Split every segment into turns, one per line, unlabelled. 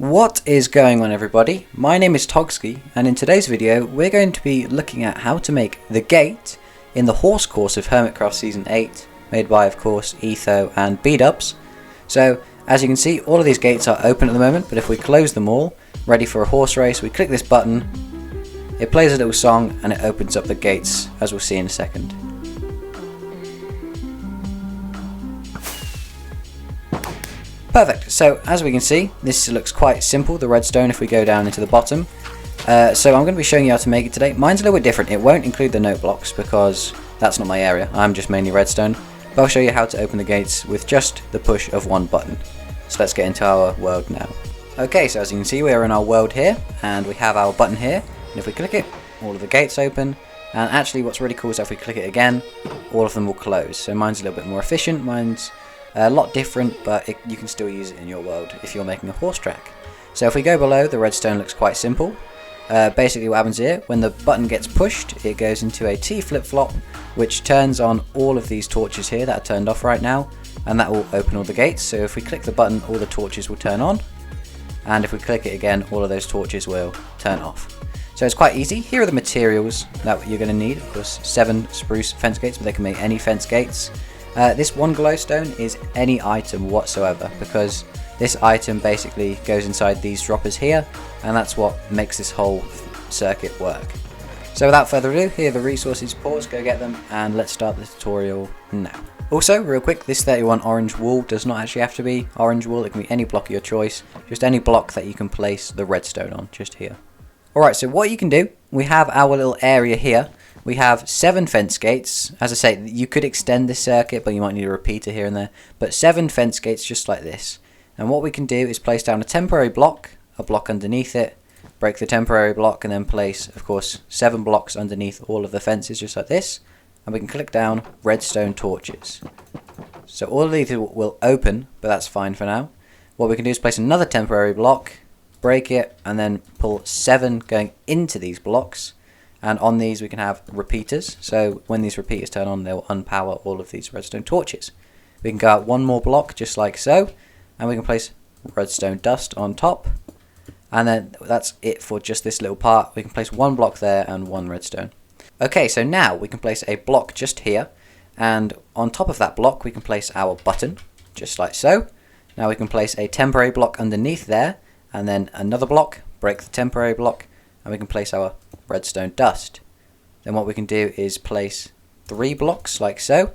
What is going on, everybody? My name is Togsky, and in today's video we're going to be looking at how to make the gate in the horse course of Hermitcraft Season 8, made by, of course, Etho and BDUBS. So, as you can see, all of these gates are open at the moment, but if we close them all, ready for a horse race, we click this button, it plays a little song, and it opens up the gates, as we'll see in a second. Perfect, so as we can see, this looks quite simple, the redstone, if we go down into the bottom. So I'm going to be showing you how to make it today. Mine's a little bit different. It won't include the note blocks because that's not my area. I'm just mainly redstone. But I'll show you how to open the gates with just the push of one button. So let's get into our world now. Okay, so as you can see, we're in our world here, and we have our button here. And if we click it, all of the gates open. And actually what's really cool is that if we click it again, all of them will close. So mine's a little bit more efficient. Mine's a lot different, but you can still use it in your world if you're making a horse track. So if we go below, the redstone looks quite simple. Basically what happens here, when the button gets pushed, it goes into a T flip-flop, which turns on all of these torches here that are turned off right now, and that will open all the gates. So if we click the button, all the torches will turn on, and if we click it again, all of those torches will turn off. So it's quite easy. Here are the materials that you're going to need. Of course, 7 spruce fence gates, but they can make any fence gates. This one glowstone is any item whatsoever, because this item basically goes inside these droppers here, and that's what makes this whole circuit work. So without further ado, here are the resources. Pause, go get them, and let's start the tutorial now. Also, real quick, this 31 orange wool does not actually have to be orange wool. It can be any block of your choice, just any block that you can place the redstone on, just here. Alright, so what you can do, we have our little area here. We have 7 fence gates. As I say, you could extend this circuit, but you might need a repeater here and there. But 7 fence gates just like this. And what we can do is place down a temporary block, a block underneath it, break the temporary block, and then place, of course, 7 blocks underneath all of the fences just like this. And we can click down redstone torches. So all of these will open, but that's fine for now. What we can do is place another temporary block, break it, and then pull 7 going into these blocks. And on these we can have repeaters, so when these repeaters turn on, they will unpower all of these redstone torches. We can go out one more block just like so, and we can place redstone dust on top, and then that's it for just this little part. We can place 1 block there and 1 redstone. Okay, so now we can place a block just here, and on top of that block we can place our button, just like so. Now we can place a temporary block underneath there, and then another block, break the temporary block, and we can place our redstone dust. Then what we can do is place 3 blocks like so,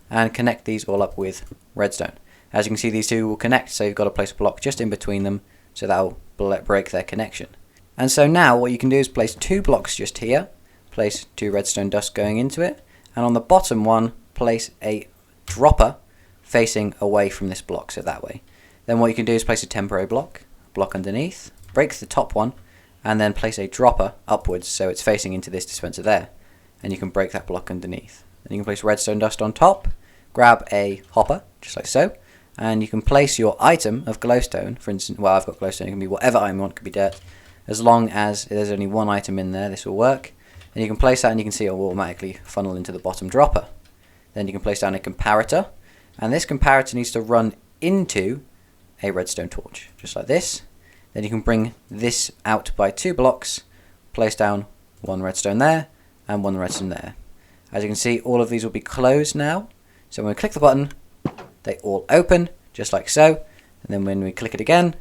and connect these all up with redstone. As you can see, these two will connect, so you've got to place a block just in between them, so that will break their connection. And so now what you can do is place 2 blocks just here, place 2 redstone dust going into it, and on the bottom one place a dropper facing away from this block, so that way. Then what you can do is place a temporary block underneath, break the top one, and then place a dropper upwards so it's facing into this dispenser there, and you can break that block underneath. Then you can place redstone dust on top, grab a hopper just like so, and you can place your item of glowstone. For instance, well, I've got glowstone, it can be whatever item you want, it could be dirt, as long as there's only 1 item in there, this will work. And you can place that, and you can see it will automatically funnel into the bottom dropper. Then you can place down a comparator, and this comparator needs to run into a redstone torch just like this. Then you can bring this out by 2 blocks, place down 1 redstone there, and 1 redstone there. As you can see, all of these will be closed now. So when we click the button, they all open, just like so. And then when we click it again,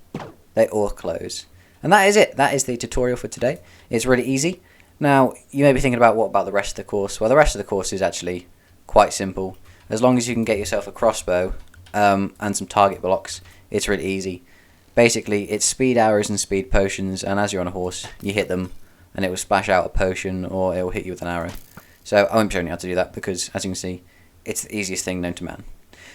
they all close. And that is it. That is the tutorial for today. It's really easy. Now, you may be thinking about, what about the rest of the course? Well, the rest of the course is actually quite simple. As long as you can get yourself a crossbow and some target blocks, it's really easy. Basically, it's speed arrows and speed potions, and as you're on a horse, you hit them, and it will splash out a potion, or it will hit you with an arrow. So I won't be showing you how to do that, because, as you can see, it's the easiest thing known to man.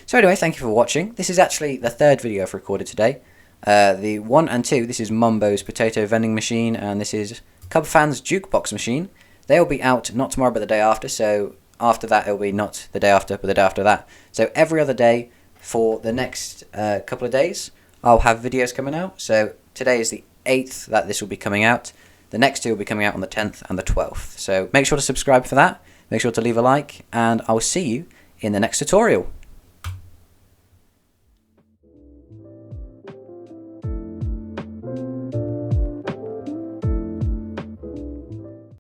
So anyway, thank you for watching. This is actually the 3rd video I've recorded today. The 1 and 2, this is Mumbo's potato vending machine, and this is Cubfan's jukebox machine. They will be out not tomorrow, but the day after, so after that it will be not the day after, but the day after that. So every other day for the next couple of days, I'll have videos coming out. So today is the 8th that this will be coming out. The next 2 will be coming out on the 10th and the 12th. So make sure to subscribe for that. Make sure to leave a like, and I'll see you in the next tutorial.